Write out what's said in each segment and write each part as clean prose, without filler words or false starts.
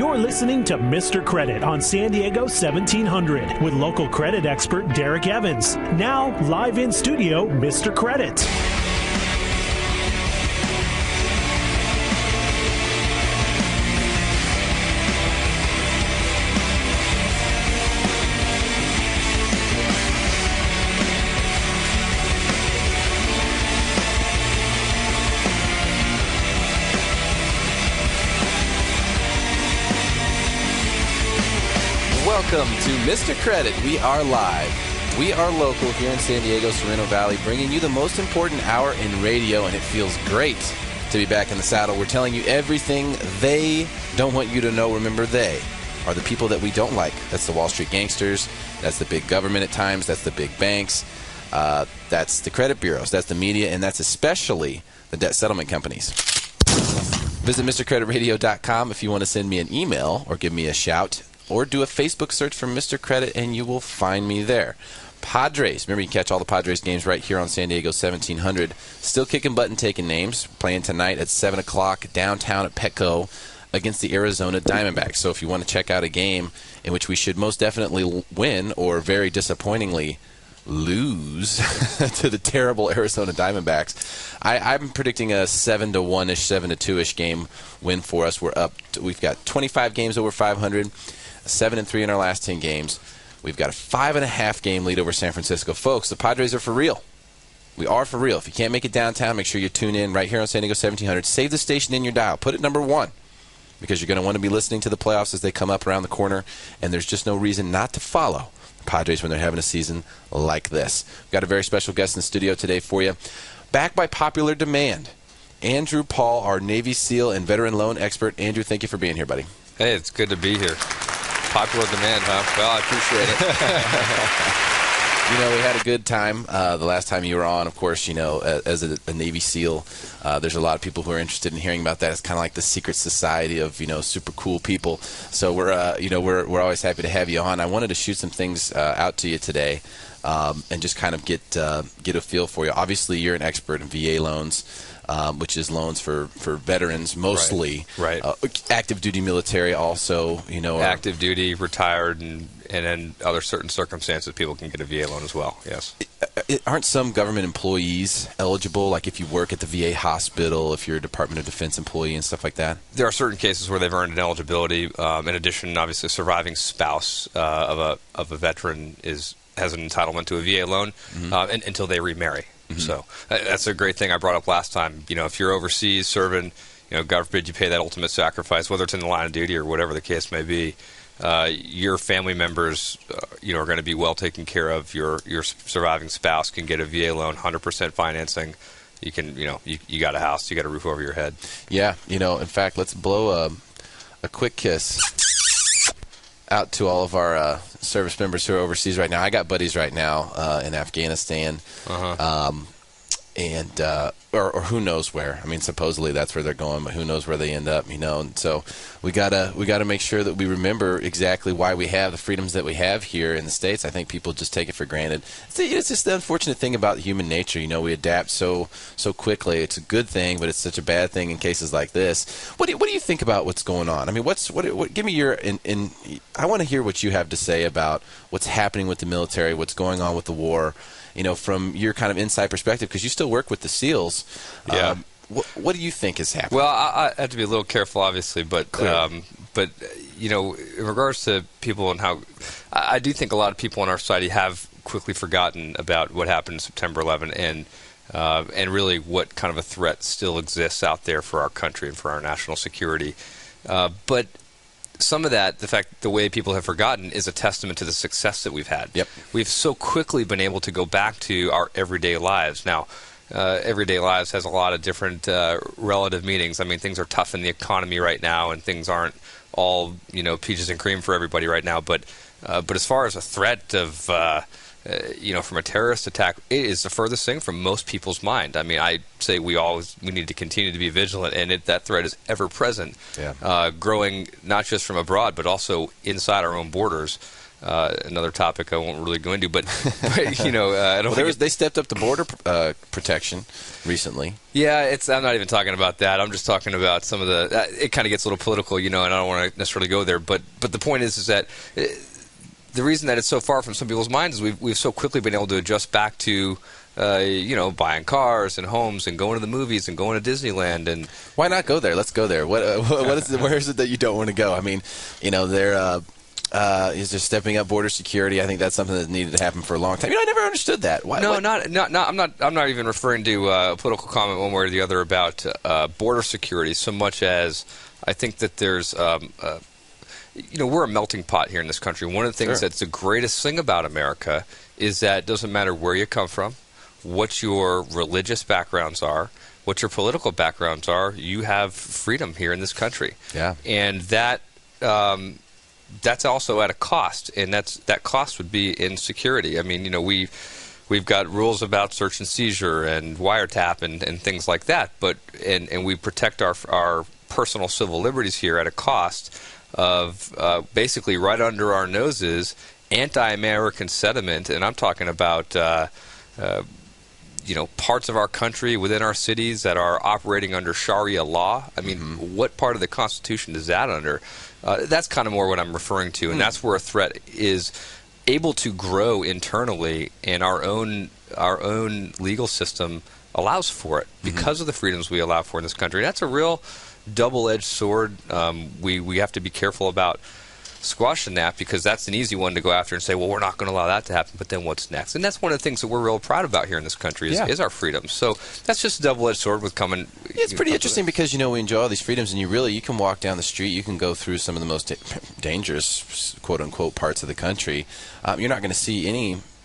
You're listening to Mr. Credit on San Diego 1700 with local credit expert Derek Evans. Now, live in studio, Mr. Credit. Welcome to Mr. Credit. We are live. We are local here in San Diego, Sereno Valley, bringing you the most important hour in radio, and it feels great to be back in the saddle. We're telling you everything they don't want you to know. Remember, they are the people that we don't like. That's the Wall Street gangsters. That's the big government at times. That's the big banks. That's the credit bureaus. That's the media, and that's especially the debt settlement companies. Visit MrCreditRadio.com if you want to send me an email or give me a shout, or do a Facebook search for Mr. Credit, and you will find me there. Padres. Remember, you can catch all the Padres games right here on San Diego 1700. Still kicking butt and taking names. Playing tonight at 7 o'clock downtown at Petco against the Arizona Diamondbacks. So if you want to check out a game in which we should most definitely win or very disappointingly lose to the terrible Arizona Diamondbacks, I'm predicting a 7-1-ish, 7-2-ish game win for us. We've got 25 games over 500. 7-3 in our last 10 games. We've got a 5.5 game lead over San Francisco. Folks, the Padres are for real. We are for real. If you can't make it downtown, make sure you tune in right here on San Diego 1700. Save the station in your dial. Put it number 1, because you're going to want to be listening to the playoffs as they come up around the corner, and there's just no reason not to follow the Padres when they're having a season like this. We've got a very special guest in the studio today for you. Back by popular demand, Andrew Paul, our Navy SEAL and veteran loan expert. Andrew, thank you for being here, buddy. Hey, it's good to be here. Popular demand, huh? Well, I appreciate it. You know, we had a good time the last time you were on. Of course, you know, as a Navy SEAL, there's a lot of people who are interested in hearing about that. It's kind of like the secret society of, you know, super cool people. So we're always happy to have you on. I wanted to shoot some things out to you today, and just kind of get a feel for you. Obviously, you're an expert in VA loans. Which is loans for veterans mostly. Right. Active duty military also, you know. Active duty, retired, and in other certain circumstances, people can get a VA loan as well, yes. Aren't some government employees eligible, like if you work at the VA hospital, if you're a Department of Defense employee and stuff like that? There are certain cases where they've earned an eligibility. In addition, obviously, a surviving spouse of a veteran has an entitlement to a VA loan until they remarry. Mm-hmm. So that's a great thing I brought up last time. You know, if you're overseas serving, you know, God forbid you pay that ultimate sacrifice, whether it's in the line of duty or whatever the case may be, your family members, you know, are going to be well taken care of. Your surviving spouse can get a VA loan, 100% financing. You can, you know, you got a house, you got a roof over your head. Yeah, you know, in fact, let's blow a quick kiss out to all of our service members who are overseas right now. I got buddies right now in Afghanistan, and or who knows where. I mean, supposedly that's where they're going, but who knows where they end up, you know. And so we gotta make sure that we remember exactly why we have the freedoms that we have here in the States. I think people just take it for granted. It's just the unfortunate thing about human nature, you know. We adapt so quickly. It's a good thing, but it's such a bad thing in cases like this. What do you think about what's going on? I mean, what give me your I want to hear what you have to say about what's happening with the military, what's going on with the war. You know, from your kind of inside perspective, because you still work with the SEALs. Yeah. What do you think is happening? Well, I have to be a little careful, obviously, but you know, in regards to people and how I do think a lot of people in our society have quickly forgotten about what happened in September 11 and really what kind of a threat still exists out there for our country and for our national security. But some of that, the way people have forgotten, is a testament to the success that we've had. Yep. We've so quickly been able to go back to our everyday lives. Now, everyday lives has a lot of different relative meanings. I mean, things are tough in the economy right now, and things aren't all, you know, peaches and cream for everybody right now. But as far as a threat of you know, from a terrorist attack, it is the furthest thing from most people's mind. I mean, I say we need to continue to be vigilant, and that threat is ever present, growing not just from abroad but also inside our own borders. another topic I won't really go into, but you know, I don't. They stepped up the border protection recently. Yeah, I'm not even talking about that. I'm just talking about some of the. It kind of gets a little political, you know, and I don't want to necessarily go there. But the point is that the reason that it's so far from some people's minds is we've so quickly been able to adjust back to. You know, buying cars and homes and going to the movies and going to Disneyland. And why not go there? Let's go there. What is it? Where is it that you don't want to go? I mean, you know, is there stepping up border security? I think that's something that needed to happen for a long time. You know, I never understood that. Why? No, not. I'm not even referring to a political comment one way or the other about border security so much as I think that there's. You know, we're a melting pot here in this country. One of the things that's the greatest thing about America is that it doesn't matter where you come from, what your religious backgrounds are, what your political backgrounds are, you have freedom here in this country. Yeah. And that's also at a cost, and that cost would be in security. I mean, you know, we've got rules about search and seizure and wiretap and things like that, but and we protect our personal civil liberties here at a cost of basically right under our noses anti-American sentiment, and I'm talking about you know, parts of our country within our cities that are operating under Sharia law. I mean, what part of the Constitution is that under? That's kind of more what I'm referring to, and that's where a threat is able to grow internally, and our own legal system allows for it because of the freedoms we allow for in this country. That's a real double-edged sword. We have to be careful about squashing that, because that's an easy one to go after and say, well, we're not going to allow that to happen, but then what's next? And that's one of the things that we're real proud about here in this country is our freedom. So that's just a double-edged sword with coming. Yeah, it's pretty interesting because, you know, we enjoy all these freedoms, and you can walk down the street, you can go through some of the most dangerous, quote-unquote, parts of the country. You're not going to see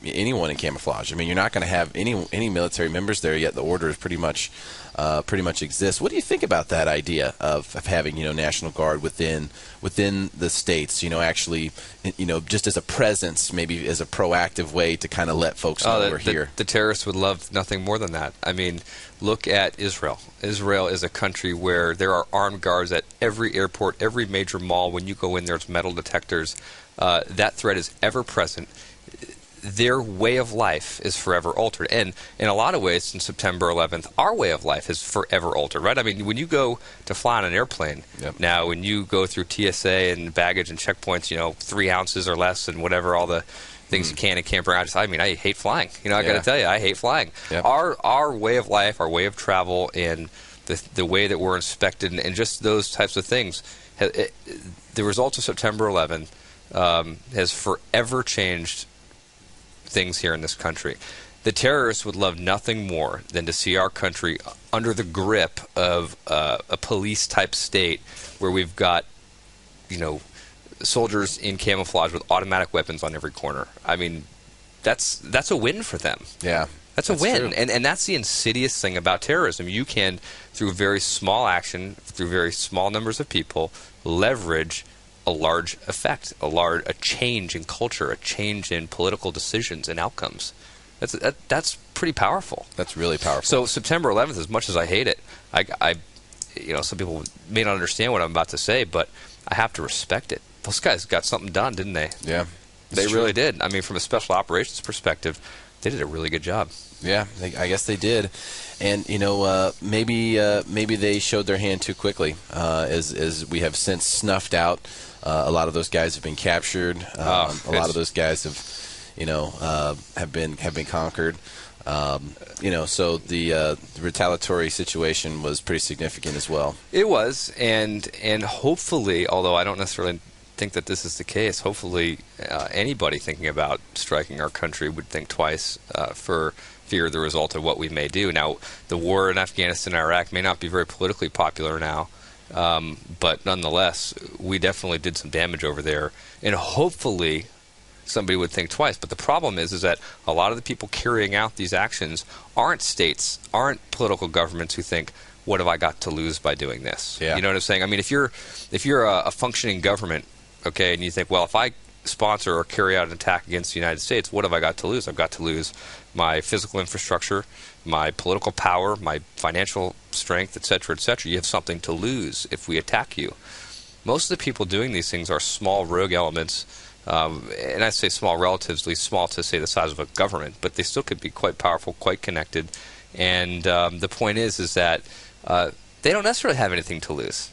anyone in camouflage. I mean, you're not going to have any military members there, yet the order is pretty much exists. What do you think about that idea of having, you know, National Guard within the states? You know, actually, you know, just as a presence, maybe as a proactive way to kind of let folks know we're here. The terrorists would love nothing more than that. I mean, look at Israel. Israel is a country where there are armed guards at every airport, every major mall. When you go in, there's metal detectors. That threat is ever present. Their way of life is forever altered. And in a lot of ways, since September 11th, our way of life is forever altered, right? I mean, when you go to fly on an airplane, now when you go through TSA and baggage and checkpoints, you know, 3 ounces or less and whatever, all the things you can and can't bring out. I mean, I hate flying. You know, I got to tell you, I hate flying. Our way of life, our way of travel, and the way that we're inspected and just those types of things, the results of September 11th has forever changed things here in this country. The terrorists would love nothing more than to see our country under the grip of a police-type state where we've got, you know, soldiers in camouflage with automatic weapons on every corner. I mean, that's a win for them. Yeah. That's a win. And that's the insidious thing about terrorism. You can, through very small action, through very small numbers of people, leverage a large effect, a change in culture, a change in political decisions and outcomes. That's pretty powerful. That's really powerful. So September 11th, as much as I hate it, I you know, some people may not understand what I'm about to say, but I have to respect it. Those guys got something done, didn't they? Yeah. They really did. I mean, from a special operations perspective, they did a really good job. Yeah, I guess they did. And, you know, maybe they showed their hand too quickly, as we have since snuffed out. A lot of those guys have been captured. A lot of those guys have, you know, have been conquered. You know, so the retaliatory situation was pretty significant as well. It was, and hopefully, although I don't necessarily think that this is the case, hopefully anybody thinking about striking our country would think twice for fear of the result of what we may do. Now, the war in Afghanistan and Iraq may not be very politically popular now, but nonetheless, we definitely did some damage over there, and hopefully somebody would think twice. But the problem is that a lot of the people carrying out these actions aren't states, aren't political governments who think, what have I got to lose by doing this? Yeah. You know what I'm saying? I mean, if you're a functioning government, okay, and you think, well, if I sponsor or carry out an attack against the United States, what have I got to lose? I've got to lose my physical infrastructure, my political power, my financial strength, et cetera, et cetera. You have something to lose if we attack you. Most of the people doing these things are small rogue elements And I say small relatively, small to say the size of a government, but they still could be quite powerful, quite connected. And the point is that they don't necessarily have anything to lose.